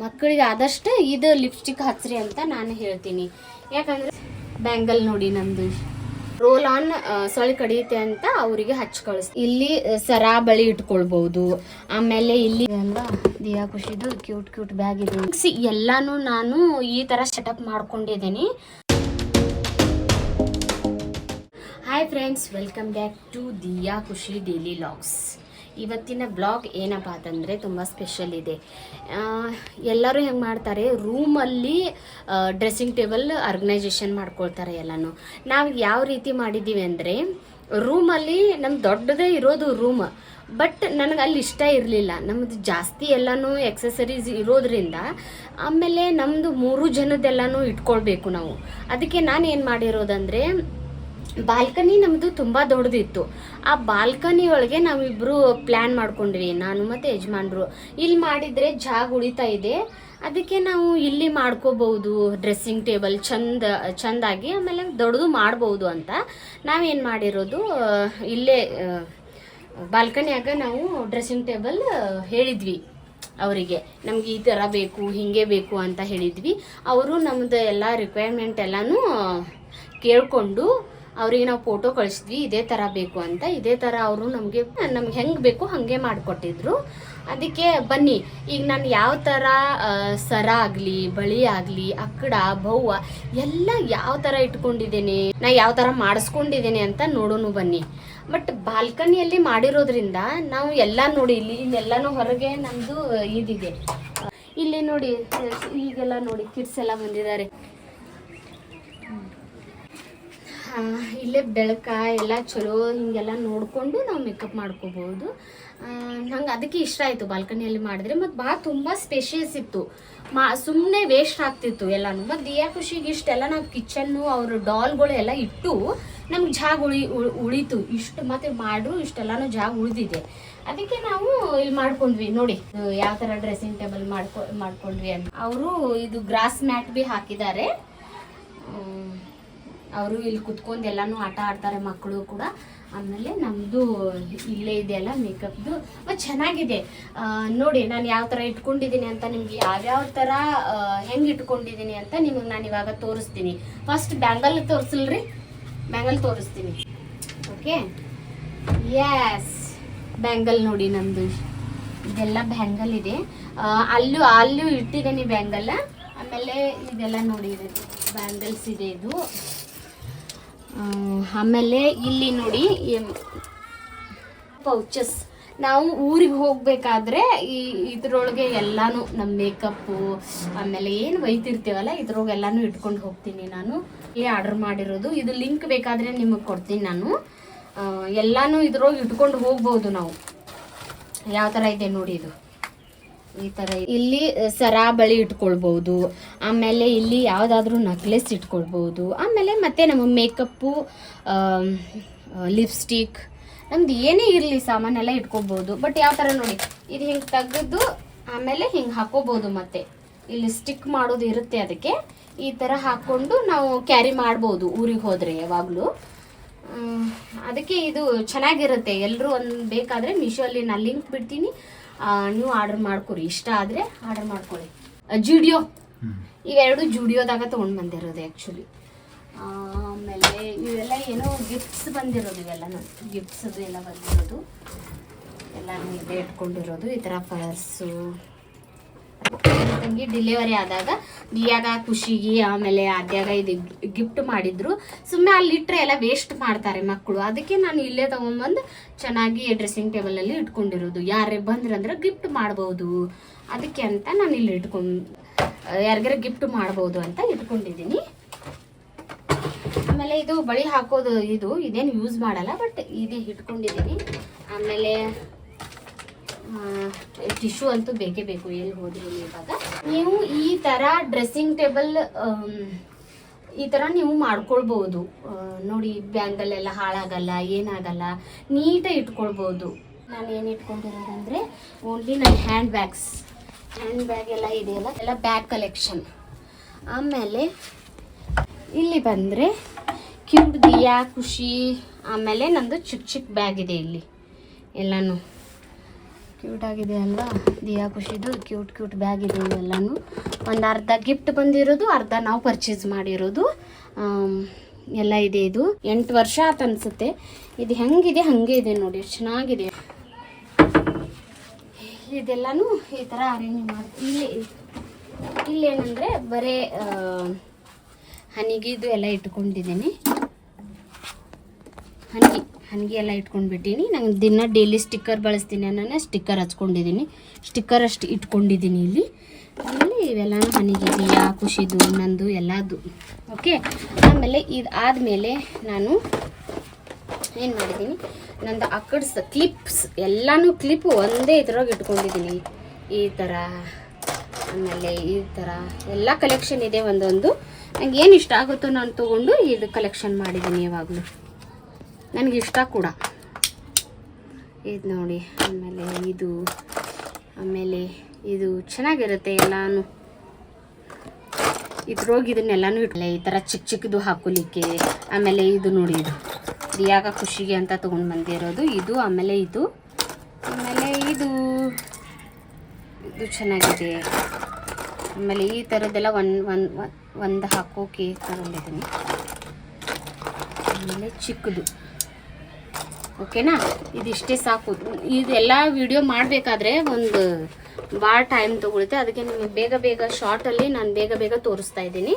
ಮಕ್ಕಳಿಗೆ ಆದಷ್ಟು ಇದು ಲಿಪ್ಸ್ಟಿಕ್ ಹಚ್ಚ್ರಿ ಅಂತ ನಾನು ಹೇಳ್ತೀನಿ. ಯಾಕಂದರೆ ಬ್ಯಾಂಗಲ್ ನೋಡಿ ನಮ್ಮದು ರೋಲ್ ಆನ್ ಸೊಳ್ಳೆ ಕಡಿಯುತ್ತೆ ಅಂತ ಅವರಿಗೆ ಹಚ್ಚಿ ಕಳಿಸ್ತೀವಿ. ಇಲ್ಲಿ ಸರಾ ಬಳಿ ಇಟ್ಕೊಳ್ಬಹುದು. ಆಮೇಲೆ ಇಲ್ಲಿ ಅಲ್ವಾ ದಿಯಾ ಖುಷಿದು ಕ್ಯೂಟ್ ಬ್ಯಾಗ್ ಇದೆ. ಎಲ್ಲಾನು ನಾನು ಈ ಥರ ಸೆಟಪ್ ಮಾಡ್ಕೊಂಡಿದ್ದೀನಿ. Hi friends, welcome back to Diya Khushi daily vlogs. ಇವತ್ತಿನ ಬ್ಲಾಗ್ ಏನಪ್ಪ ಅಂತಂದರೆ ತುಂಬ ಸ್ಪೆಷಲ್ ಇದೆ. ಎಲ್ಲರೂ ಹೆಂಗೆ ಮಾಡ್ತಾರೆ, ರೂಮಲ್ಲಿ ಡ್ರೆಸ್ಸಿಂಗ್ ಟೇಬಲ್ ಆರ್ಗನೈಜೇಷನ್ ಮಾಡ್ಕೊಳ್ತಾರೆ ಎಲ್ಲನೂ. ನಾವು ಯಾವ ರೀತಿ ಮಾಡಿದ್ದೀವಿ ಅಂದರೆ, ರೂಮಲ್ಲಿ ನಮ್ಮ ದೊಡ್ಡದೇ ಇರೋದು ರೂಮ್, ಬಟ್ ನನಗೆ ಅಲ್ಲಿ ಇಷ್ಟ ಇರಲಿಲ್ಲ. ನಮ್ಮದು ಜಾಸ್ತಿ ಎಲ್ಲನೂ ಎಕ್ಸಸರೀಸ್ ಇರೋದ್ರಿಂದ ಆಮೇಲೆ ನಮ್ಮದು 3 ಜನದ್ದೆಲ್ಲನೂ ಇಟ್ಕೊಳ್ಬೇಕು ನಾವು. ಅದಕ್ಕೆ ನಾನು ಏನು ಮಾಡಿರೋದಂದರೆ, ಬಾಲ್ಕನಿ ನಮ್ಮದು ತುಂಬ ದೊಡ್ಡದಿತ್ತು. ಆ ಬಾಲ್ಕನಿ ಒಳಗೆ ನಾವಿಬ್ಬರು ಪ್ಲ್ಯಾನ್ ಮಾಡ್ಕೊಂಡ್ವಿ, ನಾನು ಮತ್ತು ಯಜಮಾನ್ರು. ಇಲ್ಲಿ ಮಾಡಿದರೆ ಜಾಗ ಉಳಿತಾ ಇದೆ, ಅದಕ್ಕೆ ನಾವು ಇಲ್ಲಿ ಮಾಡ್ಕೋಬಹುದು ಡ್ರೆಸ್ಸಿಂಗ್ ಟೇಬಲ್ ಚೆಂದಾಗಿ, ಆಮೇಲೆ ದೊಡ್ಡದು ಮಾಡ್ಬೋದು ಅಂತ ನಾವೇನು ಮಾಡಿರೋದು, ಇಲ್ಲೇ ಬಾಲ್ಕನಿಯಾಗ ನಾವು ಡ್ರೆಸ್ಸಿಂಗ್ ಟೇಬಲ್ ಹೇಳಿದ್ವಿ ಅವರಿಗೆ. ನಮ್ಗೆ ಈ ಥರ ಬೇಕು, ಹೀಗೆ ಬೇಕು ಅಂತ ಹೇಳಿದ್ವಿ. ಅವರು ನಮ್ಮದು ಎಲ್ಲ ರಿಕ್ವೈರ್ಮೆಂಟ್ ಎಲ್ಲನೂ ಕೇಳಿಕೊಂಡು ಅವ್ರಿಗೆ ನಾವು ಫೋಟೋ ಕಳಿಸಿದ್ವಿ, ಇದೇ ಥರ ಬೇಕು ಅಂತ. ಇದೇ ಥರ ಅವರು ನಮಗೆ ಹೆಂಗೆ ಬೇಕು ಹಾಗೆ ಮಾಡಿಕೊಟ್ಟಿದ್ರು. ಅದಕ್ಕೆ ಬನ್ನಿ, ಈಗ ನಾನು ಯಾವ ಥರ ಸರ ಆಗಲಿ, ಬಳಿ ಆಗಲಿ, ಅಕ್ಕಡ ಬವ್ವ ಎಲ್ಲ ಯಾವ ಥರ ಇಟ್ಕೊಂಡಿದ್ದೇನೆ, ನಾ ಯಾವ ಥರ ಮಾಡಿಸ್ಕೊಂಡಿದ್ದೇನೆ ಅಂತ ನೋಡೋಣ ಬನ್ನಿ. ಬಟ್ ಬಾಲ್ಕನಿಯಲ್ಲಿ ಮಾಡಿರೋದ್ರಿಂದ ನಾವು ಎಲ್ಲ ನೋಡಿ, ಇಲ್ಲೆಲ್ಲನೂ ಹೊರಗೆ ನಮ್ಮದು ಇದಿದೆ. ಇಲ್ಲಿ ನೋಡಿ, ಈಗೆಲ್ಲ ನೋಡಿ ಕಿಡ್ಸ್ ಎಲ್ಲ ಬಂದಿದ್ದಾರೆ. ಇಲ್ಲೇ ಬೆಳಕ ಎಲ್ಲ ಚಲೋ ಹಿಂಗೆಲ್ಲ ನೋಡಿಕೊಂಡು ನಾವು ಮೇಕಪ್ ಮಾಡ್ಕೋಬಹುದು. ನಂಗೆ ಅದಕ್ಕೆ ಇಷ್ಟ ಆಯಿತು ಬಾಲ್ಕನಿಯಲ್ಲಿ ಮಾಡಿದ್ರೆ. ಮತ್ತು ಭಾಳ ತುಂಬ ಸ್ಪೇಷಿಯಸ್ ಇತ್ತು, ಸುಮ್ಮನೆ ವೇಸ್ಟ್ ಆಗ್ತಿತ್ತು ಎಲ್ಲನೂ. ಮತ್ತು ದಿಯಾ ಖುಷಿಗೆ ಇಷ್ಟೆಲ್ಲ ನಾವು ಕಿಚನ್ನು ಅವ್ರ ಡಾಲ್ಗಳು ಎಲ್ಲ ಇಟ್ಟು ನಮ್ಗೆ ಜಾಗ ಉಳಿತು ಇಷ್ಟು. ಮತ್ತು ಮಾಡ್ರು ಇಷ್ಟೆಲ್ಲನೂ ಜಾಗ ಉಳಿದಿದೆ. ಅದಕ್ಕೆ ನಾವು ಇಲ್ಲಿ ಮಾಡ್ಕೊಂಡ್ವಿ ನೋಡಿ, ಯಾವ ಥರ ಡ್ರೆಸ್ಸಿಂಗ್ ಟೇಬಲ್ ಮಾಡ್ಕೊಂಡ್ವಿ ಅಂತ. ಅವರು ಇದು ಗ್ರಾಸ್ ಮ್ಯಾಟ್ ಭೀ ಹಾಕಿದ್ದಾರೆ. ಅವರು ಇಲ್ಲಿ ಕುತ್ಕೊಂಡು ಎಲ್ಲನೂ ಆಟ ಆಡ್ತಾರೆ, ಮಕ್ಕಳು ಕೂಡ. ಆಮೇಲೆ ನಮ್ಮದು ಇಲ್ಲೇ ಇದೆಯಲ್ಲ ಮೇಕಪ್ದು, ಚೆನ್ನಾಗಿದೆ ನೋಡಿ. ನಾನು ಯಾವ ಥರ ಇಟ್ಕೊಂಡಿದ್ದೀನಿ ಅಂತ, ನಿಮ್ಗೆ ಯಾವ್ಯಾವ ಥರ ಹೆಂಗೆ ಇಟ್ಕೊಂಡಿದ್ದೀನಿ ಅಂತ ನಿಮಗೆ ನಾನು ಇವಾಗ ತೋರಿಸ್ತೀನಿ. ಫಸ್ಟ್ ಬ್ಯಾಂಗಲ್ ತೋರಿಸಲ್ರಿ, ಬ್ಯಾಂಗಲ್ ತೋರಿಸ್ತೀನಿ. ಓಕೆ, ಯಸ್, ಬ್ಯಾಂಗಲ್ ನೋಡಿ ನಮ್ಮದು ಇದೆಲ್ಲ ಬ್ಯಾಂಗಲ್ ಇದೆ. ಅಲ್ಲೂ ಇಟ್ಟಿದ್ದೀನಿ ಬ್ಯಾಂಗಲ್. ಆಮೇಲೆ ಇದೆಲ್ಲ ನೋಡಿ, ಇದು ಬ್ಯಾಂಗಲ್ಸ್ ಇದೆ ಇದು. ಆಮೇಲೆ ಇಲ್ಲಿ ನೋಡಿ ಪೌಚಸ್. ನಾವು ಊರಿಗೆ ಹೋಗ್ಬೇಕಾದ್ರೆ ಇದ್ರೊಳಗೆ ಎಲ್ಲಾನು ನಮ್ಮ ಮೇಕಪ್ಪು ಆಮೇಲೆ ಏನು ಒಯ್ತಿರ್ತೀವಲ್ಲ ಇದ್ರೊಳಗೆ ಎಲ್ಲಾನು ಇಟ್ಕೊಂಡು ಹೋಗ್ತೀನಿ ನಾನು. ಆರ್ಡರ್ ಮಾಡಿರೋದು ಇದು, ಲಿಂಕ್ ಬೇಕಾದರೆ ನಿಮಗೆ ಕೊಡ್ತೀನಿ ನಾನು. ಎಲ್ಲಾನು ಇದ್ರೊಳಗೆ ಇಟ್ಕೊಂಡು ಹೋಗ್ಬೋದು ನಾವು. ಯಾವ ಥರ ಇದೆ ನೋಡಿ, ಇದು ಈ ಥರ. ಇಲ್ಲಿ ಸರಾ ಬಳಿ ಇಟ್ಕೊಳ್ಬಹುದು, ಆಮೇಲೆ ಇಲ್ಲಿ ಯಾವುದಾದ್ರೂ ನಕ್ಲೆಸ್ ಇಟ್ಕೊಳ್ಬಹುದು. ಆಮೇಲೆ ಮತ್ತೆ ನಮ್ಮ ಮೇಕಪ್ಪು, ಲಿಪ್ಸ್ಟಿಕ್, ನಮ್ದು ಏನೇ ಇರಲಿ ಸಾಮಾನೆಲ್ಲ ಇಟ್ಕೋಬಹುದು. ಬಟ್ ಯಾವ ಥರ ನೋಡಿ, ಇದು ಹಿಂಗೆ ತೆಗೆದು ಆಮೇಲೆ ಹಿಂಗೆ ಹಾಕೋಬಹುದು. ಮತ್ತೆ ಇಲ್ಲಿ ಸ್ಟಿಕ್ ಮಾಡೋದು ಇರುತ್ತೆ, ಅದಕ್ಕೆ ಈ ಥರ ಹಾಕ್ಕೊಂಡು ನಾವು ಕ್ಯಾರಿ ಮಾಡ್ಬೋದು ಊರಿಗೆ ಹೋದರೆ ಯಾವಾಗಲೂ. ಅದಕ್ಕೆ ಇದು ಚೆನ್ನಾಗಿರುತ್ತೆ. ಎಲ್ಲರೂ ಒಂದು ಬೇಕಾದರೆ ಮೀಶೋಲ್ಲಿ ನಾನು ಲಿಂಕ್ ಬಿಡ್ತೀನಿ, ನೀವು ಆರ್ಡರ್ ಮಾಡ್ಕೊರಿ. ಇಷ್ಟ ಆದರೆ ಆರ್ಡರ್ ಮಾಡ್ಕೊಳ್ಳಿ. ಜುಡಿಯೋ, ಇವೆರಡು ಜುಡಿಯೋದಾಗ ತೊಗೊಂಡು ಬಂದಿರೋದು ಆ್ಯಕ್ಚುಲಿ. ಆಮೇಲೆ ಇವೆಲ್ಲ ಏನೋ ಗಿಫ್ಟ್ಸ್ ಬಂದಿರೋದು, ಇವೆಲ್ಲ ಗಿಫ್ಟ್ಸ್ ಅದು ಎಲ್ಲ ಬಂದಿರೋದು, ಎಲ್ಲ ಇಲ್ಲೇ ಇಟ್ಕೊಂಡಿರೋದು. ಈ ಥರ ಪರ್ಸು ತಂಗಿ ಡಿಲಿವರಿ ಆದಾಗ ದಿಯಾಗ ಖುಷಿಗೆ ಆಮೇಲೆ ಆದ್ಯಾಗ ಇದು ಗಿಫ್ಟ್ ಮಾಡಿದ್ರು. ಸುಮ್ಮನೆ ಅಲ್ಲಿಟ್ಟರೆ ಎಲ್ಲ ವೇಸ್ಟ್ ಮಾಡ್ತಾರೆ ಮಕ್ಕಳು. ಅದಕ್ಕೆ ನಾನು ಇಲ್ಲೇ ತೊಗೊಂಬಂದು ಚೆನ್ನಾಗಿ ಡ್ರೆಸ್ಸಿಂಗ್ ಟೇಬಲಲ್ಲಿ ಇಟ್ಕೊಂಡಿರೋದು. ಯಾರೇ ಬಂದ್ರಂದ್ರೆ ಗಿಫ್ಟ್ ಮಾಡ್ಬೋದು, ಅದಕ್ಕೆ ಅಂತ ನಾನು ಇಲ್ಲಿ ಯಾರಿಗಾರ ಗಿಫ್ಟ್ ಮಾಡ್ಬೋದು ಅಂತ ಇಟ್ಕೊಂಡಿದ್ದೀನಿ. ಆಮೇಲೆ ಇದು ಬಳಿ ಹಾಕೋದು, ಇದೇನು ಯೂಸ್ ಮಾಡಲ್ಲ, ಬಟ್ ಇದೇ ಇಟ್ಕೊಂಡಿದ್ದೀನಿ. ಆಮೇಲೆ ಟಿಶ್ಯೂ ಅಂತೂ ಬೇಕೇ ಬೇಕು ಎಲ್ಲಿ ಹೋದ್ರೂ. ಇವಾಗ ನೀವು ಈ ಥರ ಡ್ರೆಸ್ಸಿಂಗ್ ಟೇಬಲ್ ಈ ಥರ ನೀವು ಮಾಡ್ಕೊಳ್ಬೋದು ನೋಡಿ. ಬ್ಯಾಂಗಲ್ ಎಲ್ಲ ಹಾಳಾಗಲ್ಲ, ಏನಾಗಲ್ಲ, ನೀಟಾಗಿ ಇಟ್ಕೊಳ್ಬೋದು. ನಾನು ಏನು ಇಟ್ಕೊಂಡಿರೋದಂದರೆ ಓನ್ಲಿ ನನ್ನ ಹ್ಯಾಂಡ್ ಬ್ಯಾಗ್ ಎಲ್ಲ ಇದೆಯಲ್ಲ, ಎಲ್ಲ ಬ್ಯಾಗ್ ಕಲೆಕ್ಷನ್. ಆಮೇಲೆ ಇಲ್ಲಿ ಬಂದರೆ ಕ್ಯೂಟ್ ದಿಯಾ ಖುಷಿ, ಆಮೇಲೆ ನಮ್ಮದು ಚಿಕ್ಕ ಬ್ಯಾಗ್ ಇದೆ ಇಲ್ಲಿ ಎಲ್ಲನೂ. ಕ್ಯೂಟ್ ಆಗಿದೆ ಅಲ್ವಾ? ದಿಯಾ ಖುಷಿದು ಕ್ಯೂಟ್ ಬ್ಯಾಗ್ ಇದೆ. ಇವೆಲ್ಲನೂ ಒಂದು ಅರ್ಧ ಗಿಫ್ಟ್ ಬಂದಿರೋದು, ಅರ್ಧ ನಾವು ಪರ್ಚೇಸ್ ಮಾಡಿರೋದು ಎಲ್ಲ ಇದೆ. ಇದು 8 ವರ್ಷ ಆತ ಅನ್ಸುತ್ತೆ. ಇದು ಹೆಂಗಿದೆ ಹಾಗೆ ಇದೆ ನೋಡಿ, ಎಷ್ಟು ಚೆನ್ನಾಗಿದೆ. ಇದೆಲ್ಲನೂ ಈ ಥರ ಅರೇಂಜ್ ಮಾಡ್ತೀನಿ. ಇಲ್ಲೇನಂದರೆ ಬರೀ ಹನಿಗಿದು ಎಲ್ಲ ಇಟ್ಕೊಂಡಿದ್ದೀನಿ. ಹನಿಗೆ ಎಲ್ಲ ಇಟ್ಕೊಂಡ್ಬಿಟ್ಟೀನಿ. ನಂಗೆ ದಿನ ಡೈಲಿ ಸ್ಟಿಕ್ಕರ್ ಬಳಸ್ತೀನಿ, ನಾನು ಸ್ಟಿಕ್ಕರ್ ಹಚ್ಕೊಂಡಿದ್ದೀನಿ. ಸ್ಟಿಕ್ಕರ್ ಅಷ್ಟು ಇಟ್ಕೊಂಡಿದ್ದೀನಿ ಇಲ್ಲಿ. ಆಮೇಲೆ ಇವೆಲ್ಲನೂ ಹನಿಗಿದೆಯಾ ಖುಷಿದು ನಂದು ಎಲ್ಲದು. ಓಕೆ, ಆಮೇಲೆ ಇದು ಆದಮೇಲೆ ನಾನು ಏನು ಮಾಡಿದ್ದೀನಿ, ನಂದು ಅಕಡ್ಸ್ ಕ್ಲಿಪ್ಸ್ ಎಲ್ಲನೂ ಕ್ಲಿಪ್ ಒಂದೇ ಇದ್ರೊಳಗೆ ಇಟ್ಕೊಂಡಿದ್ದೀನಿ. ಈ ಥರ ಆಮೇಲೆ ಈ ಥರ ಎಲ್ಲ ಕಲೆಕ್ಷನ್ ಇದೆ ಒಂದೊಂದು. ನಂಗೆ ಏನು ಇಷ್ಟ ಆಗುತ್ತೋ ನಾನು ತೊಗೊಂಡು ಇದು ಕಲೆಕ್ಷನ್ ಮಾಡಿದ್ದೀನಿ ಯಾವಾಗಲೂ. ನನಗೆ ಇಷ್ಟ ಕೂಡ ಇದು ನೋಡಿ. ಆಮೇಲೆ ಇದು ಚೆನ್ನಾಗಿರುತ್ತೆ ಎಲ್ಲನೂ. ಇದ್ರೋಗಿ ಇದನ್ನೆಲ್ಲನೂ ಇಟ್ಟಲೆ ಈ ಥರ ಚಿಕ್ಕದು ಹಾಕೋಲಿಕ್ಕೆ. ಆಮೇಲೆ ಇದು ನೋಡಿ, ಇದು ದಿಯಾಗ ಖುಷಿಗೆ ಅಂತ ತೊಗೊಂಡು ಬಂದಿರೋದು ಇದು. ಆಮೇಲೆ ಇದು ಚೆನ್ನಾಗಿದೆ. ಆಮೇಲೆ ಈ ಥರದ್ದೆಲ್ಲ ಒಂದು ಹಾಕೋಕೆ ತಗೊಂಡಿದ್ದೀನಿ. ಆಮೇಲೆ ಚಿಕ್ಕದು. ಓಕೆನಾ, ಇದಿಷ್ಟೇ ಸಾಕು. ಇದೆಲ್ಲ ವಿಡಿಯೋ ಮಾಡಬೇಕಾದ್ರೆ ಒಂದು ಭಾಳ ಟೈಮ್ ತೊಗೊಳುತ್ತೆ. ಅದಕ್ಕೆ ನಿಮಗೆ ಬೇಗ ಶಾರ್ಟಲ್ಲಿ ನಾನು ಬೇಗ ತೋರಿಸ್ತಾ ಇದ್ದೀನಿ.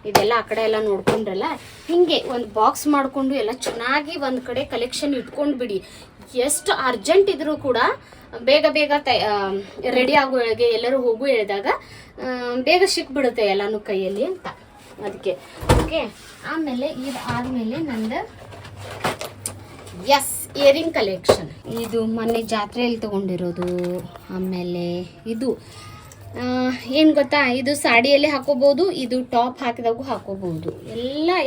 ಇದೆಲ್ಲ ಆ ಕಡೆ ಎಲ್ಲ ನೋಡ್ಕೊಂಡ್ರಲ್ಲ, ಹೀಗೆ ಒಂದು ಬಾಕ್ಸ್ ಮಾಡಿಕೊಂಡು ಎಲ್ಲ ಚೆನ್ನಾಗಿ ಒಂದು ಕಡೆ ಕಲೆಕ್ಷನ್ ಇಟ್ಕೊಂಡು ಬಿಡಿ. ಎಷ್ಟು ಅರ್ಜೆಂಟ್ ಇದ್ರೂ ಕೂಡ ಬೇಗ ರೆಡಿ ಆಗೋ ಹೇಳಿಗೆ ಎಲ್ಲರೂ ಹೋಗು ಹೇಳಿದಾಗ ಬೇಗ ಸಿಕ್ಬಿಡುತ್ತೆ ಎಲ್ಲನೂ ಕೈಯಲ್ಲಿ ಅಂತ. ಅದಕ್ಕೆ ಓಕೆ. ಆಮೇಲೆ ಇದು ಆದಮೇಲೆ ನಂದು ಇಯರಿಂಗ್ ಕಲೆಕ್ಷನ್. ಇದು ಮೊನ್ನೆ ಜಾತ್ರೆಯಲ್ಲಿ ತೊಗೊಂಡಿರೋದು. ಆಮೇಲೆ ಇದು ಏನು ಗೊತ್ತಾ, ಇದು ಸಾಡಿಯಲ್ಲಿ ಹಾಕೋಬೋದು, ಇದು ಟಾಪ್ ಹಾಕಿದಾಗೂ ಹಾಕೋಬೋದು.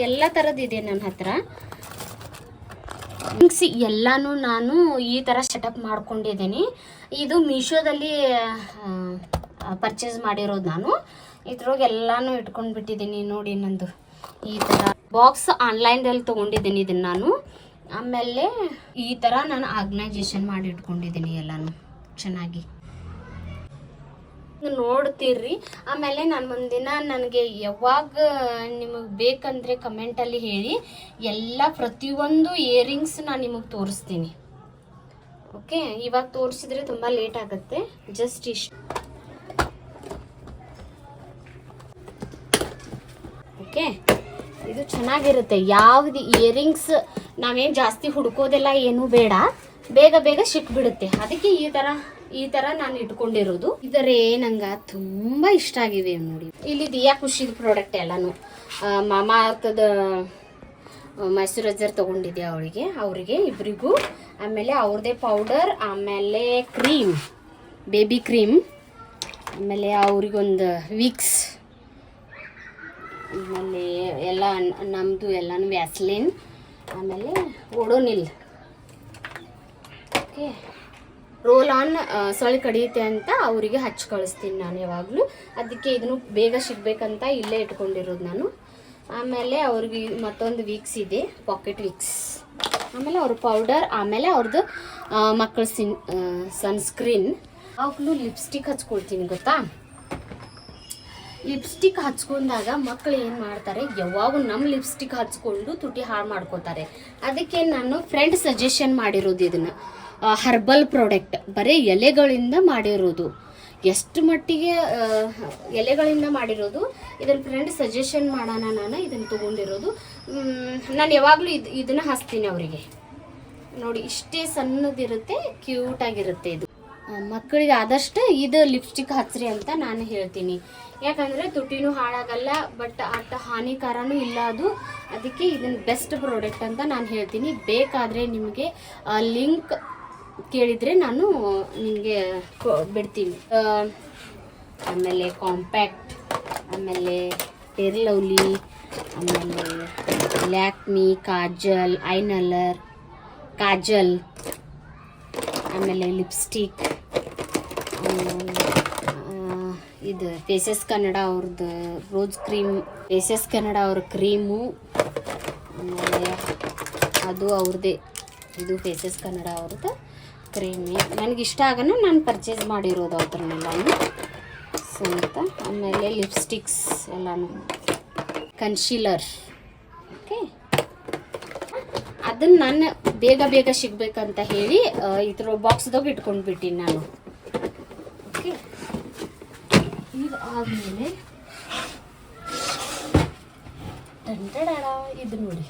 ಎಲ್ಲ ಥರದ್ದಿದೆ ನನ್ನ ಹತ್ರ. ಎಲ್ಲನೂ ನಾನು ಈ ಥರ ಸೆಟಪ್ ಮಾಡ್ಕೊಂಡಿದ್ದೀನಿ. ಇದು ಮೀಶೋದಲ್ಲಿ ಪರ್ಚೇಸ್ ಮಾಡಿರೋದು ನಾನು. ಇದ್ರೊಳಗೆ ಎಲ್ಲನೂ ಇಟ್ಕೊಂಡು ಬಿಟ್ಟಿದ್ದೀನಿ ನೋಡಿ. ನಂದು ಈ ಥರ ಬಾಕ್ಸ್ ಆನ್ಲೈನಲ್ಲಿ ತೊಗೊಂಡಿದ್ದೀನಿ ಇದನ್ನು ನಾನು. ಆಮೇಲೆ ಈ ಥರ ನಾನು ಆರ್ಗನೈಜೇಷನ್ ಮಾಡಿ ಇಟ್ಕೊಂಡಿದ್ದೀನಿ ಎಲ್ಲನೂ ಚೆನ್ನಾಗಿ ನೋಡ್ತೀರ್ರಿ. ಆಮೇಲೆ ನಾನು ಒಂದಿನ ನನಗೆ ಯಾವಾಗ ನಿಮಗೆ ಬೇಕಂದರೆ ಕಮೆಂಟಲ್ಲಿ ಹೇಳಿ, ಪ್ರತಿಯೊಂದು ಇಯರಿಂಗ್ಸ್ ನಾನು ನಿಮಗೆ ತೋರಿಸ್ತೀನಿ. ಓಕೆ, ಇವಾಗ ತೋರಿಸಿದ್ರೆ ತುಂಬ ಲೇಟ್ ಆಗುತ್ತೆ. ಜಸ್ಟ್ ಇಷ್ಟು. ಓಕೆ, ಇದು ಚೆನ್ನಾಗಿರುತ್ತೆ. ಯಾವ್ದು ಇಯರಿಂಗ್ಸ್ ನಾವೇನು ಜಾಸ್ತಿ ಹುಡ್ಕೋದೆಲ್ಲ ಏನೂ ಬೇಡ, ಬೇಗ ಸಿಕ್ಬಿಡುತ್ತೆ. ಅದಕ್ಕೆ ಈ ಥರ ನಾನು ಇಟ್ಕೊಂಡಿರೋದು. ಇದರೇ ನಂಗೆ ತುಂಬ ಇಷ್ಟ ಆಗಿವೆ ನೋಡಿ. ಇಲ್ಲಿ ದಿಯಾ ಖುಷಿದ ಪ್ರಾಡಕ್ಟ್ ಎಲ್ಲನೂ ಮಾಮಾ ಅರ್ಥದ ಮಾಯ್ಶ್ಚರೈಸರ್ ತೊಗೊಂಡಿದ್ದೆ ಅವರಿಗೆ ಇಬ್ಬರಿಗೂ. ಆಮೇಲೆ ಅವ್ರದ್ದೇ ಪೌಡರ್, ಆಮೇಲೆ ಕ್ರೀಮ್, ಬೇಬಿ ಕ್ರೀಮ್, ಆಮೇಲೆ ಅವ್ರಿಗೊಂದು ವಿಕ್ಸ್, ಆಮೇಲೆ ಎಲ್ಲ ನಮ್ಮದು ಎಲ್ಲನೂ ವ್ಯಾಸ್ಲಿನ್, ಆಮೇಲೆ ಓಡೋನಿಲ್. ಓಕೆ, ರೋಲ್ ಆನ್ ಸೊಳ್ಳೆ ಕಡಿಯುತ್ತೆ ಅಂತ ಅವರಿಗೆ ಹಚ್ಚಿ ಕಳಿಸ್ತೀನಿ ನಾನು ಯಾವಾಗಲೂ. ಅದಕ್ಕೆ ಇದನ್ನು ಬೇಗ ಸಿಗಬೇಕಂತ ಇಲ್ಲೇ ಇಟ್ಕೊಂಡಿರೋದು ನಾನು. ಆಮೇಲೆ ಅವ್ರಿಗೆ ಮತ್ತೊಂದು ವೀಕ್ಸ್ ಇದೆ, ಪಾಕೆಟ್ ವೀಕ್ಸ್. ಆಮೇಲೆ ಅವ್ರ ಪೌಡರ್, ಆಮೇಲೆ ಅವ್ರದ್ದು ಮಕ್ಕಳ ಸನ್ಸ್ಕ್ರೀನ್. ಯಾವಾಗಲೂ ಲಿಪ್ಸ್ಟಿಕ್ ಹಚ್ಕೊಳ್ತೀನಿ ಗೊತ್ತಾ. ಲಿಪ್ಸ್ಟಿಕ್ ಹಚ್ಕೊಂಡಾಗ ಮಕ್ಕಳು ಏನು ಮಾಡ್ತಾರೆ, ಯಾವಾಗ ನಮ್ಮ ಲಿಪ್ಸ್ಟಿಕ್ ಹಚ್ಕೊಂಡು ತುಟಿ ಹಾಳು ಮಾಡ್ಕೋತಾರೆ. ಅದಕ್ಕೆ ನಾನು ಫ್ರೆಂಡ್ ಸಜೆಷನ್ ಮಾಡಿರೋದು ಇದನ್ನು, ಹರ್ಬಲ್ ಪ್ರಾಡಕ್ಟ್, ಬರೀ ಎಲೆಗಳಿಂದ ಮಾಡಿರೋದು. ಎಷ್ಟು ಮಟ್ಟಿಗೆ ಎಲೆಗಳಿಂದ ಮಾಡಿರೋದು. ಇದನ್ನು ಫ್ರೆಂಡ್ ಸಜೆಷನ್ ಮಾಡೋಣ ನಾನು ಇದನ್ನು ತೊಗೊಂಡಿರೋದು. ನಾನು ಯಾವಾಗಲೂ ಇದನ್ನು ಹಚ್ತೀನಿ ಅವರಿಗೆ ನೋಡಿ. ಇಷ್ಟೇ ಸಣ್ಣದಿರುತ್ತೆ, ಕ್ಯೂಟಾಗಿರುತ್ತೆ ಇದು. ಮಕ್ಕಳಿಗೆ ಆದಷ್ಟು ಇದು ಲಿಪ್ಸ್ಟಿಕ್ ಹಚ್ಚ್ರಿ ಅಂತ ನಾನು ಹೇಳ್ತೀನಿ. ಯಾಕಂದರೆ ತುಟಿನೂ ಹಾಳಾಗಲ್ಲ, ಬಟ್ ಅಷ್ಟು ಹಾನಿಕಾರನೂ ಇಲ್ಲ ಅದು. ಅದಕ್ಕೆ ಇದನ್ನು ಬೆಸ್ಟ್ ಪ್ರಾಡಕ್ಟ್ ಅಂತ ನಾನು ಹೇಳ್ತೀನಿ. ಬೇಕಾದರೆ ನಿಮಗೆ ಲಿಂಕ್ ಕೇಳಿದರೆ ನಾನು ನಿಮಗೆ ಬಿಡ್ತೀನಿ. ಆಮೇಲೆ ಕಾಂಪ್ಯಾಕ್ಟ್, ಆಮೇಲೆ ಫೇರ್ ಲವ್ಲಿ, ಆಮೇಲೆ ಲ್ಯಾಕ್ಮಿ ಕಾಜಲ್, ಐನೈಲರ್, ಕಾಜಲ್, ಆಮೇಲೆ ಲಿಪ್ಸ್ಟಿಕ್, ಇದು ಫೇಸಸ್ ಕನ್ನಡ ಅವ್ರದ್ದು ರೋಸ್ ಕ್ರೀಮ್, ಫೇಸಸ್ ಕನ್ನಡ ಅವ್ರ ಕ್ರೀಮು, ಆಮೇಲೆ ಅದು ಅವ್ರದ್ದೇ, ಇದು ಫೇಸಸ್ ಕನ್ನಡ ಅವ್ರದ್ದು ಕ್ರೀಮಿ ನನಗೆ ಇಷ್ಟ ಆಗೋಣ ನಾನು ಪರ್ಚೇಸ್ ಮಾಡಿರೋದು ಅದ್ರನ್ನೆಲ್ಲನೂ ಸ್ವಂತ. ಆಮೇಲೆ ಲಿಪ್ಸ್ಟಿಕ್ಸ್ ಎಲ್ಲನೂ, ಕನ್ಶೀಲರ್. ಓಕೆ, ಅದನ್ನು ನಾನು ಬೇಗ ಬೇಗ ಸಿಗ್ಬೇಕಂತ ಹೇಳಿ ಇದ್ರ ಬಾಕ್ಸ್ದಾಗ ಇಟ್ಕೊಂಡ್ಬಿಟ್ಟಿನಿ ನಾನು. ಓಕೆ, ಇದು ಆದಮೇಲೆ ಇದು ನೋಡಿ.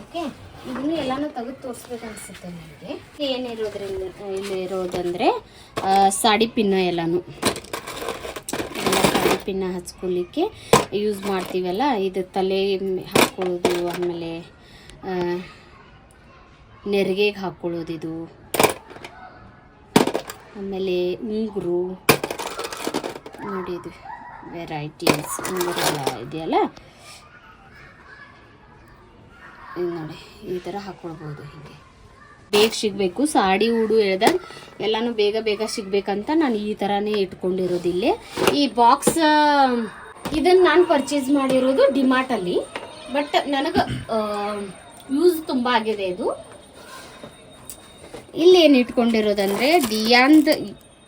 ಓಕೆ, ಇದನ್ನು ಎಲ್ಲಾನು ತೆಗೆದು ತೋರಿಸ್ಬೇಕು ಅನಿಸುತ್ತೆ ನನಗೆ. ಏನಿರೋದ್ರಿಂದ ಇಲ್ಲಿ ಇರೋದಂದರೆ ಸಾಡಿ ಪಿನ್ನ ಎಲ್ಲನೂ ಸಾಡಿ ಪಿನ್ನ ಹಚ್ಕೊಳ್ಳಿಕ್ಕೆ ಯೂಸ್ ಮಾಡ್ತೀವಲ್ಲ, ಇದು ತಲೆ ಹಾಕ್ಕೊಳ್ಳೋದು, ಆಮೇಲೆ ನೆರಿಗೆಗೆ ಹಾಕ್ಕೊಳ್ಳೋದು, ಇದು ಆಮೇಲೆ ಉಂಗುರು ನೋಡಿ, ಇದು ವೆರೈಟೀಸ್ ಉಂಗುರೆಲ್ಲ ಇದೆಯಲ್ಲ, ಇದು ನೋಡಿ ಈ ಥರ ಹಾಕ್ಕೊಳ್ಬೋದು. ಹೀಗೆ ಬೇಗ ಸಿಗಬೇಕು, ಸಾಡಿ ಉಡು ಹೇಳ್ದಾಗ ಎಲ್ಲನೂ ಬೇಗ ಬೇಗ ಸಿಗ್ಬೇಕಂತ ನಾನು ಈ ಥರನೇ ಇಟ್ಕೊಂಡಿರೋದಿಲ್ಲೇ. ಈ ಬಾಕ್ಸ್ ಇದನ್ನು ನಾನು ಪರ್ಚೇಸ್ ಮಾಡಿರೋದು ಡಿಮಾರ್ಟಲ್ಲಿ, ಬಟ್ ನನಗೆ ಯೂಸ್ ತುಂಬ ಆಗಿದೆ ಇದು. ಇಲ್ಲಿ ಏನು ಇಟ್ಕೊಂಡಿರೋದಂದರೆ ದಿಯಾಂದ್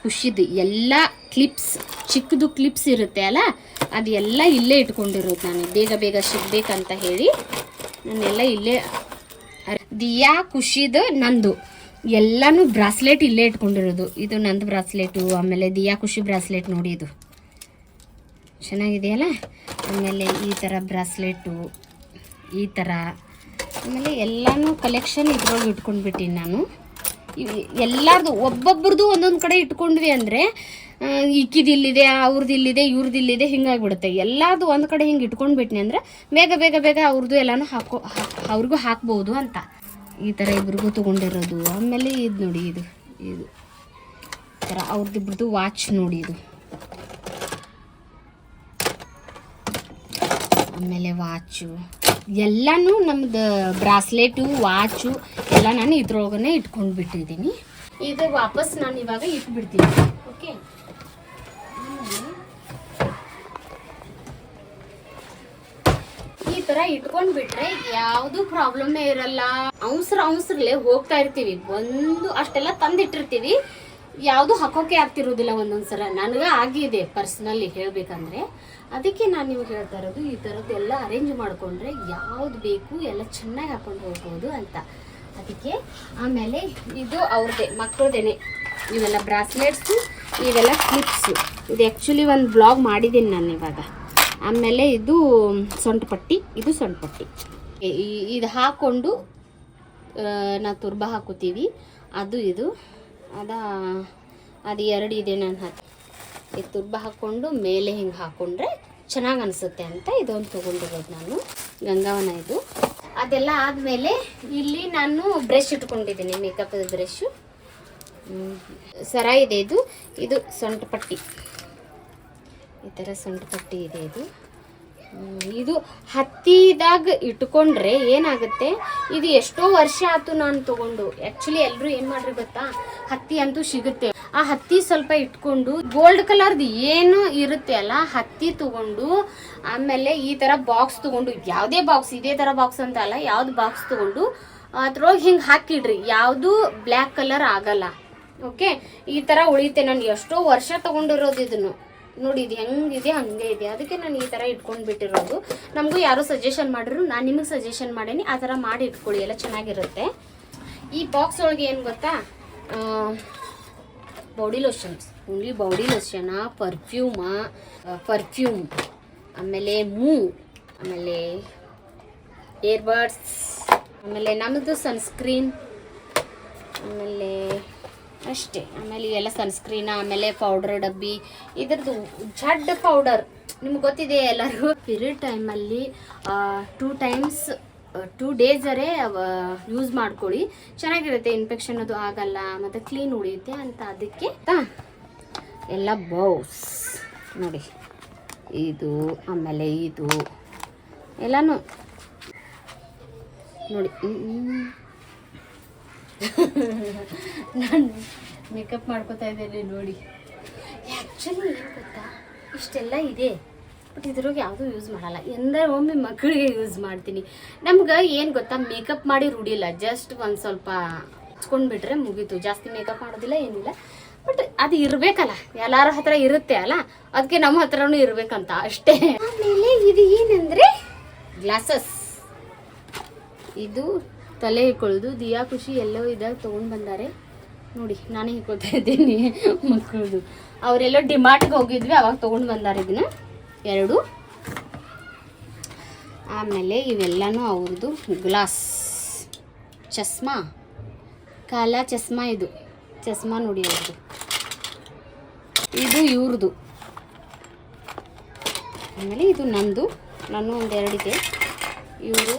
ಖುಷಿದು ಎಲ್ಲ ಕ್ಲಿಪ್ಸ್, ಚಿಕ್ಕದು ಕ್ಲಿಪ್ಸ್ ಇರುತ್ತೆ ಅಲ್ಲ, ಅದೆಲ್ಲ ಇಲ್ಲೇ ಇಟ್ಕೊಂಡಿರೋದು ನಾನು ಬೇಗ ಬೇಗ ಸಿಗ್ಬೇಕಂತ ಹೇಳಿ. ನಾನೆಲ್ಲ ಇಲ್ಲೇ ದಿಯಾ ಖುಷಿದು ನಂದು ಎಲ್ಲನೂ ಬ್ರಾಸ್ಲೆಟ್ ಇಲ್ಲೇ ಇಟ್ಕೊಂಡಿರೋದು. ಇದು ನಂದು ಬ್ರಾಸ್ಲೆಟು, ಆಮೇಲೆ ದಿಯಾ ಖುಷಿ ಬ್ರಾಸ್ಲೆಟ್ ನೋಡಿ, ಇದು ಚೆನ್ನಾಗಿದೆಯಲ್ಲ. ಆಮೇಲೆ ಈ ಥರ ಬ್ರಾಸ್ಲೆಟು, ಈ ಥರ, ಆಮೇಲೆ ಎಲ್ಲನೂ ಕಲೆಕ್ಷನ್ ಇದ್ರೊಳಗೆ ಇಟ್ಕೊಂಡ್ಬಿಟ್ಟಿನಿ ನಾನು. ಎಲ್ಲರದು ಒಬ್ಬೊಬ್ರದ್ದು ಒಂದೊಂದು ಕಡೆ ಇಟ್ಕೊಂಡ್ವಿ ಅಂದರೆ ಈಕಿದು ಇಲ್ಲಿದೆ, ಅವ್ರದ್ದು ಇಲ್ಲಿದೆ, ಇವ್ರದ್ದು ಇಲ್ಲಿದೆ, ಹಿಂಗಾಗಿಬಿಡುತ್ತೆ. ಎಲ್ಲದು ಒಂದು ಕಡೆ ಹಿಂಗೆ ಇಟ್ಕೊಂಡ್ಬಿಟ್ನಿ ಅಂದರೆ ಬೇಗ ಬೇಗ ಬೇಗ ಅವ್ರದ್ದು ಎಲ್ಲನೂ ಅವ್ರಿಗೂ ಹಾಕ್ಬೋದು ಅಂತ ಈ ಥರ ಇಬ್ರಿಗೂ ತೊಗೊಂಡಿರೋದು. ಆಮೇಲೆ ಇದು ನೋಡಿ, ಇದು ಇದು ಈ ಥರ ಅವ್ರದ್ದಿಬ್ರದ್ದು ವಾಚ್ ನೋಡಿ, ಇದು ಆಮೇಲೆ ವಾಚು ಎಲ್ಲನೂ ನಮ್ದು ಬ್ರಾಸ್ಲೆಟು, ವಾಚು ಎಲ್ಲ ನಾನು ಇದ್ರೊಳಗನೆ ಇಟ್ಕೊಂಡು ಬಿಟ್ಟಿದ್ದೀನಿ. ಇದು ವಾಪಸ್ ನಾನು ಇವಾಗ ಇಟ್ಬಿಡ್ತೀನಿ. ಓಕೆ, ಈ ಥರ ಇಟ್ಕೊಂಡು ಬಿಟ್ರೆ ಯಾವುದು ಪ್ರಾಬ್ಲಮ್ಮೇ ಇರಲ್ಲ. ಅವಸರಲ್ಲೇ ಹೋಗ್ತಾ ಇರ್ತೀವಿ, ಒಂದು ಅಷ್ಟೆಲ್ಲ ತಂದಿಟ್ಟಿರ್ತೀವಿ, ಯಾವುದು ಹಾಕೋಕೆ ಆಗ್ತಿರೋದಿಲ್ಲ ಒಂದೊಂದ್ಸಲ. ನನಗೆ ಆಗಿದೆ ಪರ್ಸ್ನಲಿ ಹೇಳಬೇಕಂದ್ರೆ. ಅದಕ್ಕೆ ನಾನು ನಿಮ್ಗೆ ಹೇಳ್ತಾ ಇರೋದು, ಈ ಥರದ್ದು ಎಲ್ಲ ಅರೇಂಜ್ ಮಾಡಿಕೊಂಡ್ರೆ ಯಾವುದು ಬೇಕು ಎಲ್ಲ ಚೆನ್ನಾಗಿ ಹಾಕೊಂಡು ಹೋಗ್ಬೋದು ಅಂತ. ಅದಕ್ಕೆ ಆಮೇಲೆ ಇದು ಅವ್ರದ್ದೇ ಮಕ್ಕಳದೇನೆ, ಇವೆಲ್ಲ ಬ್ರಾಸ್ಲೆಟ್ಸು, ಇವೆಲ್ಲ ಕ್ಲಿಪ್ಸು. ಇದು ಆ್ಯಕ್ಚುಲಿ ಒಂದು ಬ್ಲಾಗ್ ಮಾಡಿದ್ದೀನಿ ನಾನು ಇವಾಗ. ಆಮೇಲೆ ಇದು ಸೊಂಟಪಟ್ಟಿ, ಇದು ಸೊಂಟಪಟ್ಟಿ. ಇದು ಹಾಕ್ಕೊಂಡು ನಾವು ತುರ್ಬ ಹಾಕೋತೀವಿ, ಅದು ಇದು ಅದು ಎರಡು ಇದೆ. ನಾನು ಈ ತುರ್ಬ ಹಾಕ್ಕೊಂಡು ಮೇಲೆ ಹಿಂಗೆ ಹಾಕ್ಕೊಂಡ್ರೆ ಚೆನ್ನಾಗಿ ಅನಿಸುತ್ತೆ ಅಂತ ಇದೊಂದು ತೊಗೊಂಡಿರೋದು ನಾನು, ಗಂಗಾವನ ಇದು. ಅದೆಲ್ಲ ಆದಮೇಲೆ ಇಲ್ಲಿ ನಾನು ಬ್ರಷ್ ಇಟ್ಕೊಂಡಿದ್ದೀನಿ, ಮೇಕಪ್ ಬ್ರಷು, ಸರ ಇದೆ. ಇದು ಸೊಂಟಪಟ್ಟಿ, ಈ ಥರ ಸೊಂಟಪಟ್ಟಿ ಇದೆ. ಇದು ಹತ್ತಿದಾಗ ಇಟ್ಕೊಂಡ್ರೆ ಏನಾಗುತ್ತೆ, ಇದು ಎಷ್ಟೋ ವರ್ಷ ಆಯ್ತು ನಾನು ತೊಗೊಂಡು. ಆ್ಯಕ್ಚುಲಿ ಎಲ್ಲರೂ ಏನು ಮಾಡ್ರಿ ಗೊತ್ತಾ, ಹತ್ತಿ ಅಂತೂ ಸಿಗುತ್ತೆ, ಆ ಹತ್ತಿ ಸ್ವಲ್ಪ ಇಟ್ಕೊಂಡು ಗೋಲ್ಡ್ ಕಲರ್ದು ಏನು ಇರುತ್ತೆ ಅಲ್ಲ ಹತ್ತಿ ತೊಗೊಂಡು, ಆಮೇಲೆ ಈ ಥರ ಬಾಕ್ಸ್ ತೊಗೊಂಡು, ಯಾವುದೇ ಬಾಕ್ಸ್, ಇದೇ ಥರ ಬಾಕ್ಸ್ ಅಂತ ಅಲ್ಲ, ಯಾವ್ದು ಬಾಕ್ಸ್ ತೊಗೊಂಡು ಅದ್ರೊಳಗೆ ಹಿಂಗೆ ಹಾಕಿಡ್ರಿ, ಯಾವುದು ಬ್ಲ್ಯಾಕ್ ಕಲರ್ ಆಗಲ್ಲ. ಓಕೆ, ಈ ಥರ ಉಳಿಯುತ್ತೆ. ನಾನು ಎಷ್ಟೋ ವರ್ಷ ತೊಗೊಂಡಿರೋದು ಇದನ್ನು ನೋಡಿ, ಇದು ಹೆಂಗಿದೆ ಹಂಗೆ ಇದೆ. ಅದಕ್ಕೆ ನಾನು ಈ ಥರ ಇಟ್ಕೊಂಡು ಬಿಟ್ಟಿರೋದು. ನಮಗೂ ಯಾರೋ ಸಜೆಷನ್ ಮಾಡಿದ್ರು, ನಾನು ನಿಮಗೆ ಸಜೆಷನ್ ಮಾಡೀನಿ, ಆ ಥರ ಮಾಡಿ ಇಟ್ಕೊಳ್ಳಿ, ಎಲ್ಲ ಚೆನ್ನಾಗಿರುತ್ತೆ. ಈ ಬಾಕ್ಸ್ ಒಳಗೆ ಏನು ಗೊತ್ತಾ, body lotions, only body lotion, perfume, ಆಮೇಲೆ ಆಮೇಲೆ ಏರ್ಬಡ್ಸ್, ಆಮೇಲೆ ನಮ್ಮದು ಸನ್ಸ್ಕ್ರೀನ್, ಆಮೇಲೆ ಅಷ್ಟೇ. ಆಮೇಲೆ ಇವೆಲ್ಲ ಸನ್ಸ್ಕ್ರೀನ್, ಆಮೇಲೆ ಪೌಡರ್ ಡಬ್ಬಿ, ಇದ್ರದ್ದು ಜಡ್ ಪೌಡರ್ ನಿಮ್ಗೆ ಗೊತ್ತಿದೆ ಎಲ್ಲರೂ. ಪೀರಿಯಡ್ ಟೈಮಲ್ಲಿ 2 ಡೇಸರೇ ಯೂಸ್ ಮಾಡ್ಕೊಳ್ಳಿ, ಚೆನ್ನಾಗಿರುತ್ತೆ, ಇನ್ಫೆಕ್ಷನ್ ಅದು ಆಗಲ್ಲ, ಮತ್ತು ಕ್ಲೀನ್ ಉಳಿಯುತ್ತೆ ಅಂತ. ಅದಕ್ಕೆ ಎಲ್ಲ ಬೌಸ್ ನೋಡಿ, ಇದು ಆಮೇಲೆ ಇದು ಎಲ್ಲನೂ ನೋಡಿ. ನಾನು ಮೇಕಪ್ ಮಾಡ್ಕೋತಾ ಇದ್ದೇನೆ ನೋಡಿ. ಆ್ಯಕ್ಚುಲಿ ಏನು ಗೊತ್ತಾ, ಇಷ್ಟೆಲ್ಲ ಇದೆ, ಬಟ್ ಇದ್ರಾಗ ಯಾವುದೂ ಯೂಸ್ ಮಾಡಲ್ಲ. ಎಂದರೆ ಒಮ್ಮೆ ಮಕ್ಕಳಿಗೆ ಯೂಸ್ ಮಾಡ್ತೀನಿ. ನಮ್ಗೆ ಏನು ಗೊತ್ತಾ, ಮೇಕಪ್ ಮಾಡಿ ರೂಢಿಲ್ಲ, ಜಸ್ಟ್ ಒಂದು ಸ್ವಲ್ಪ ಹಚ್ಕೊಂಡ್ಬಿಟ್ರೆ ಮುಗೀತು. ಜಾಸ್ತಿ ಮೇಕಪ್ ಮಾಡೋದಿಲ್ಲ, ಏನಿಲ್ಲ. ಬಟ್ ಅದು ಇರಬೇಕಲ್ಲ, ಎಲ್ಲರ ಹತ್ರ ಇರುತ್ತೆ ಅಲ್ಲ, ಅದಕ್ಕೆ ನಮ್ಮ ಹತ್ರನೂ ಇರಬೇಕಂತ ಅಷ್ಟೇ. ಆಮೇಲೆ ಇದು ಏನಂದರೆ ಗ್ಲಾಸಸ್. ಇದು ತಲೆ ಇಟ್ಕೊಳ್ಳೋದು. ದಿಯಾ ಖುಷಿ ಎಲ್ಲೋ ಇದಾಗ ತೊಗೊಂಡು ಬಂದಾರೆ ನೋಡಿ. ನಾನೇ ಇಟ್ಕೊಳ್ತಾ ಇದ್ದೀನಿ ಮಕ್ಕಳದು. ಅವರೆಲ್ಲೋ ಡಿಮಾರ್ಟ್ಗೆ ಹೋಗಿದ್ವಿ, ಅವಾಗ ತೊಗೊಂಡು ಬಂದಾರೆ ಇದನ್ನ 2. ಆಮೇಲೆ ಇವೆಲ್ಲನೂ ಅವ್ರದ್ದು ಗ್ಲಾಸ್. ಚಸ್ಮಾ, ಕಾಲಾ ಚಸ್ಮಾ. ಇದು ಚಸ್ಮಾ ನೋಡಿ ಅವ್ರದ್ದು. ಇದು ಇವ್ರದ್ದು. ಆಮೇಲೆ ಇದು ನಂದು, ನಾನು ಒಂದು 2 ಇದೆ. ಇವರು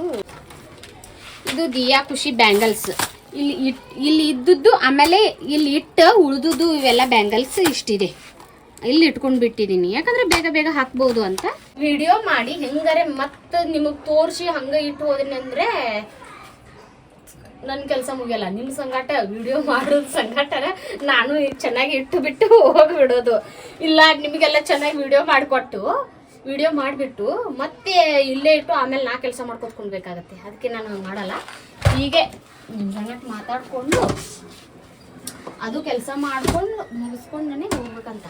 ಇದು ದಿಯಾ ಖುಷಿ ಬ್ಯಾಂಗಲ್ಸ್. ಇಲ್ಲಿ ಇದ್ದದ್ದು, ಆಮೇಲೆ ಇಲ್ಲಿ ಇಟ್ಟು ಉಳಿದುದು ಇವೆಲ್ಲ ಬ್ಯಾಂಗಲ್ಸ್ ಇಷ್ಟಿದೆ. ಇಲ್ಲಿ ಇಟ್ಕೊಂಡು ಬಿಟ್ಟಿದ್ದೀನಿ, ಯಾಕಂದ್ರೆ ಬೇಗ ಬೇಗ ಹಾಕ್ಬೋದು ಅಂತ. ವಿಡಿಯೋ ಮಾಡಿ ಹೆಂಗಾರೆ ಮತ್ತೆ ನಿಮಗೆ ತೋರಿಸಿ ಹಂಗೆ ಇಟ್ಟು ಹೋದ್ರಿ ಅಂದರೆ ನನ್ನ ಕೆಲಸ ಮುಗಿಯಲ್ಲ. ನಿಮ್ಮ ಸಂಗಾಟ ವಿಡಿಯೋ ಮಾಡೋದು ಸಂಗಾಟನ ನಾನು ಚೆನ್ನಾಗಿ ಇಟ್ಟು ಬಿಟ್ಟು ಹೋಗಿಬಿಡೋದು. ಇಲ್ಲ ನಿಮಗೆಲ್ಲ ಚೆನ್ನಾಗಿ ವಿಡಿಯೋ ಮಾಡಿಬಿಟ್ಟು ಮತ್ತೆ ಇಲ್ಲೇ ಇಟ್ಟು ಆಮೇಲೆ ನಾ ಕೆಲಸ ಮಾಡ್ಕೊತ್ಕೊಳ್ಬೇಕಾಗತ್ತೆ. ಅದಕ್ಕೆ ನಾನು ಹಂಗೆ ಮಾಡಲ್ಲ. ಹೀಗೆ ನಿಮ್ಮ ಸಂಗಟ ಮಾತಾಡಿಕೊಂಡು ಅದು ಕೆಲಸ ಮಾಡ್ಕೊಂಡು ಮುಗಿಸ್ಕೊಂಡೇ ಹೋಗ್ಬೇಕಂತ.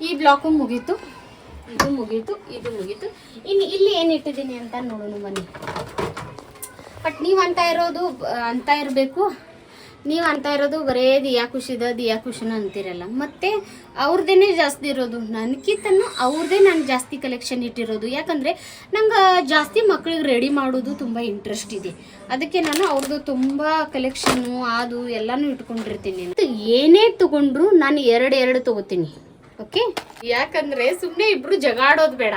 ಈ ಬ್ಲಾಕು ಮುಗೀತು, ಇದು ಮುಗೀತು, ಇದು ಮುಗೀತು. ಇನ್ನು ಇಲ್ಲಿ ಏನು ಇಟ್ಟಿದ್ದೀನಿ ಅಂತ ನೋಡೋಣ ಬನ್ನಿ. ಬಟ್ ನೀವು ಅಂತ ಇರಬೇಕು, ನೀವು ಅಂತ ಇರೋದು ಬರೇ ದಿಯಾ ಖುಷಿನ ಅಂತಿರಲ್ಲ. ಮತ್ತು ಅವ್ರದ್ದೇನೆ ಜಾಸ್ತಿ ಇರೋದು, ನನಗಿಂತನೂ ಅವ್ರದ್ದೇ ನಾನು ಜಾಸ್ತಿ ಕಲೆಕ್ಷನ್ ಇಟ್ಟಿರೋದು. ಯಾಕಂದರೆ ನಂಗೆ ಜಾಸ್ತಿ ಮಕ್ಳಿಗೆ ರೆಡಿ ಮಾಡೋದು ತುಂಬ ಇಂಟ್ರೆಸ್ಟ್ ಇದೆ. ಅದಕ್ಕೆ ನಾನು ಅವ್ರದ್ದು ತುಂಬ ಕಲೆಕ್ಷನ್ನು ಅದು ಎಲ್ಲನೂ ಇಟ್ಕೊಂಡಿರ್ತೀನಿ. ಏನೇ ತೊಗೊಂಡ್ರು ನಾನು 2 ತೊಗೋತೀನಿ. ಓಕೆ, ಯಾಕಂದರೆ ಸುಮ್ಮನೆ ಇಬ್ಬರು ಜಗಾಡೋದು ಬೇಡ.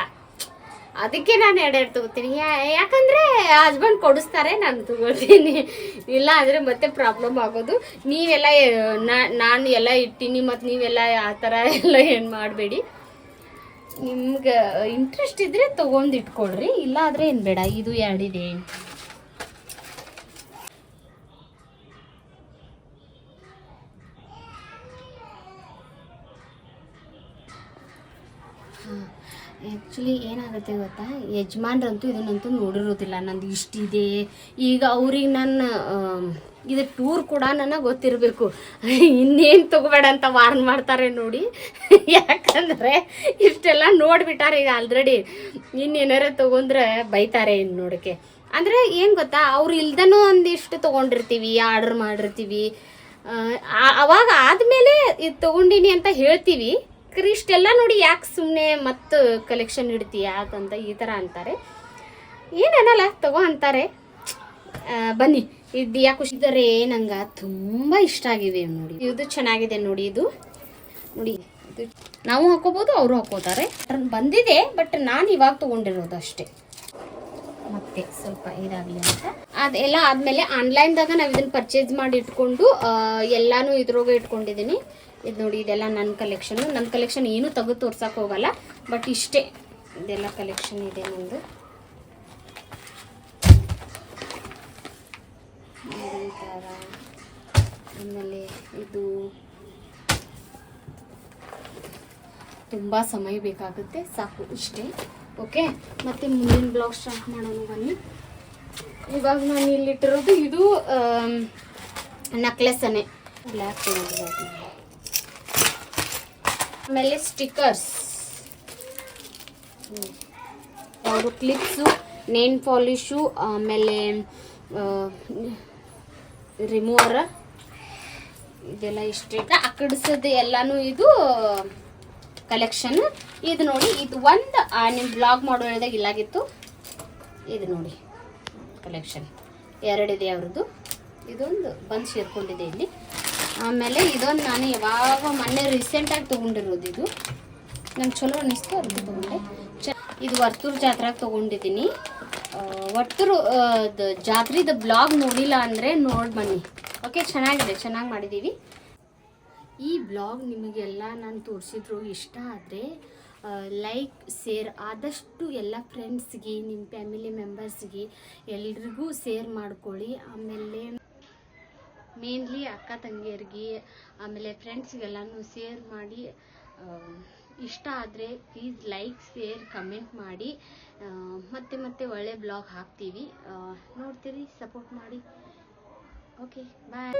ಅದಕ್ಕೆ ನಾನು 2 ತೊಗೋತೀನಿ. ಯಾಕಂದರೆ ಹಸ್ಬೆಂಡ್ ಕೊಡಿಸ್ತಾರೆ, ನಾನು ತೊಗೊಳ್ತೀನಿ. ಇಲ್ಲ ಅಂದರೆ ಮತ್ತೆ ಪ್ರಾಬ್ಲಮ್ ಆಗೋದು. ನೀವೆಲ್ಲ ನಾನು ಎಲ್ಲ ಇಟ್ಟೀನಿ ಮತ್ತು ನೀವೆಲ್ಲ ಆ ಥರ ಎಲ್ಲ ಏನು ಮಾಡಬೇಡಿ. ನಿಮ್ಗೆ ಇಂಟ್ರೆಸ್ಟ್ ಇದ್ದರೆ ತೊಗೊಂಡು ಇಟ್ಕೊಳ್ರಿ, ಇಲ್ಲ ಆದರೆ ಏನು ಬೇಡ. ಇದು 2 ಇದೆ. ಆ್ಯಕ್ಚುಲಿ ಏನಾಗುತ್ತೆ ಗೊತ್ತಾ, ಯಜಮಾನ್ರಂತೂ ಇದನ್ನಂತೂ ನೋಡಿರೋದಿಲ್ಲ ನಂದು ಇಷ್ಟಿದೆ. ಈಗ ಅವ್ರಿಗೆ ನಾನು ಇದು ಟೂರ್ ಕೂಡ ನನಗೆ ಗೊತ್ತಿರಬೇಕು. ಇನ್ನೇನು ತೊಗೋಬೇಡ ಅಂತ ವಾರ್ನ್ ಮಾಡ್ತಾರೆ ನೋಡಿ. ಯಾಕಂದರೆ ಇಷ್ಟೆಲ್ಲ ನೋಡಿಬಿಟ್ಟಾರೆ ಈಗ ಆಲ್ರೆಡಿ. ಇನ್ನೇನಾರ ತೊಗೊಂಡ್ರೆ ಬೈತಾರೆ ಇನ್ನು ನೋಡೋಕ್ಕೆ. ಅಂದರೆ ಏನು ಗೊತ್ತಾ, ಅವ್ರು ಇಲ್ದನೂ ಒಂದಿಷ್ಟು ತೊಗೊಂಡಿರ್ತೀವಿ, ಆರ್ಡ್ರ್ ಮಾಡಿರ್ತೀವಿ. ಅವಾಗ ಆದಮೇಲೆ ಇದು ತೊಗೊಂಡಿನಿ ಅಂತ ಹೇಳ್ತೀವಿ. ಇಷ್ಟೆಲ್ಲ ನೋಡಿ ಯಾಕೆ ಸುಮ್ಮನೆ ಮತ್ತು ಕಲೆಕ್ಷನ್ ಇಡ್ತೀಯ ಯಾಕಂತ ಈ ಥರ ಅಂತಾರೆ. ಏನನ್ನಲ್ಲ, ತಗೋ ಅಂತಾರೆ. ಬನ್ನಿ, ಇದು ಯಾಕೆ ಖುಷಿದರೆ ನಂಗೆ ತುಂಬ ಇಷ್ಟ ಆಗಿವೆ ನೋಡಿ. ಇದು ಚೆನ್ನಾಗಿದೆ ನೋಡಿ. ಇದು ನೋಡಿ, ಇದು ನಾವು ಹಾಕೋಬೋದು, ಅವರು ಹಾಕೋತಾರೆ. ಬಂದಿದೆ, ಬಟ್ ನಾನು ಇವಾಗ ತೊಗೊಂಡಿರೋದು ಅಷ್ಟೇ. ಮತ್ತೆ ಸ್ವಲ್ಪ ಇದಾಗಲಿ ಅಂತ ಅದೆಲ್ಲ ಆದಮೇಲೆ ಆನ್ಲೈನ್ದಾಗ ನಾವು ಇದನ್ನು ಪರ್ಚೇಸ್ ಮಾಡಿ ಇಟ್ಕೊಂಡು ಎಲ್ಲನೂ ಇದ್ರೋಗೆ ಇಟ್ಕೊಂಡಿದ್ದೀನಿ. ಇದು ನೋಡಿ, ಇದೆಲ್ಲ ನನ್ನ ಕಲೆಕ್ಷನ್ ಏನೂ ತೆಗೆದು ತೋರ್ಸಕ್ಕೆ ಹೋಗಲ್ಲ. ಬಟ್ ಇಷ್ಟೇ, ಇದೆಲ್ಲ ಕಲೆಕ್ಷನ್ ಇದೆ ನಂದು. ಈ ಥರ. ಆಮೇಲೆ ಇದು ತುಂಬ ಸಮಯ ಬೇಕಾಗುತ್ತೆ, ಸಾಕು ಇಷ್ಟೇ. ಓಕೆ, ಮತ್ತು ಮುಂದಿನ ಬ್ಲಾಗ್ ಸ್ಟಾರ್ಟ್ ಮಾಡೋಣ ಬನ್ನಿ. ಇವಾಗ ನಾನು ಇಲ್ಲಿಟ್ಟಿರೋದು ಇದು ನೆಕ್ಲೆಸ್ಸನ್ನೇ ಬ್ಲ್ಯಾಕ್ ತೊಗೊಂಡಿರೋದು. ಆಮೇಲೆ ಸ್ಟಿಕ್ಕರ್ಸ್, ಅವರು ಕ್ಲಿಪ್ಸು, ನೇಲ್ ಪಾಲಿಶು, ಆಮೇಲೆ ರಿಮೂವರ್, ಇದೆಲ್ಲ ಇಷ್ಟೇ. ಅಕ್ಕಡಿಸೋದು ಎಲ್ಲನೂ ಇದು ಕಲೆಕ್ಷನ್. ಇದು ನೋಡಿ, ಇದು ಒಂದು ನಿಮ್ಮ ಬ್ಲಾಗ್ ಮಾಡೋ ಹೇಳಿದಾಗ ಇಲ್ಲಾಗಿತ್ತು. ಇದು ನೋಡಿ ಕಲೆಕ್ಷನ್ 2 ಇದೆ ಅವ್ರದ್ದು. ಇದೊಂದು ಬಂದು ಸೇರ್ಕೊಂಡಿದೆ ಇಲ್ಲಿ. ಆಮೇಲೆ ಇದೊಂದು ನಾನು ಯಾವಾಗ ಮೊನ್ನೆ ರೀಸೆಂಟಾಗಿ ತೊಗೊಂಡಿರೋದು. ಇದು ನಂಗೆ ಚಲೋ ಅನ್ನಿಸ್ತು, ಅದಕ್ಕೆ ತೊಗೊಂಡೆ. ಇದು ವರ್ತೂರು ಜಾತ್ರೆಗೆ ತೊಗೊಂಡಿದ್ದೀನಿ. ವರ್ತೂರು ಜಾತ್ರೆದು ಬ್ಲಾಗ್ ನೋಡಿಲ್ಲ ಅಂದರೆ ನೋಡಿ ಬನ್ನಿ. ಓಕೆ, ಚೆನ್ನಾಗಿದೆ, ಚೆನ್ನಾಗಿ ಮಾಡಿದ್ದೀವಿ. ಈ ಬ್ಲಾಗ್ ನಿಮಗೆಲ್ಲ ನಾನು ತೋರಿಸಿದ್ರು ಇಷ್ಟ ಆದರೆ ಲೈಕ್, ಶೇರ್ ಆದಷ್ಟು ಎಲ್ಲ ಫ್ರೆಂಡ್ಸ್ಗೆ, ನಿಮ್ಮ ಫ್ಯಾಮಿಲಿ ಮೆಂಬರ್ಸ್ಗೆ ಎಲ್ರಿಗೂ ಶೇರ್ ಮಾಡ್ಕೊಳ್ಳಿ. ಆಮೇಲೆ ಮೇನ್ಲಿ ಅಕ್ಕ ತಂಗಿಯರಿಗೆ, ಆಮೇಲೆ ಫ್ರೆಂಡ್ಸ್ಗೆಲ್ಲನೂ ಶೇರ್ ಮಾಡಿ ಇಷ್ಟ ಆದರೆ ಪ್ಲೀಸ್ ಲೈಕ್ ಶೇರ್ ಕಮೆಂಟ್ ಮಾಡಿ. ಮತ್ತೆ ಮತ್ತೆ ಒಳ್ಳೆ ಬ್ಲಾಗ್ ಹಾಕ್ತೀವಿ, ನೋಡ್ತೀರಿ, ಸಪೋರ್ಟ್ ಮಾಡಿ. ಓಕೆ, ಬಾಯ್.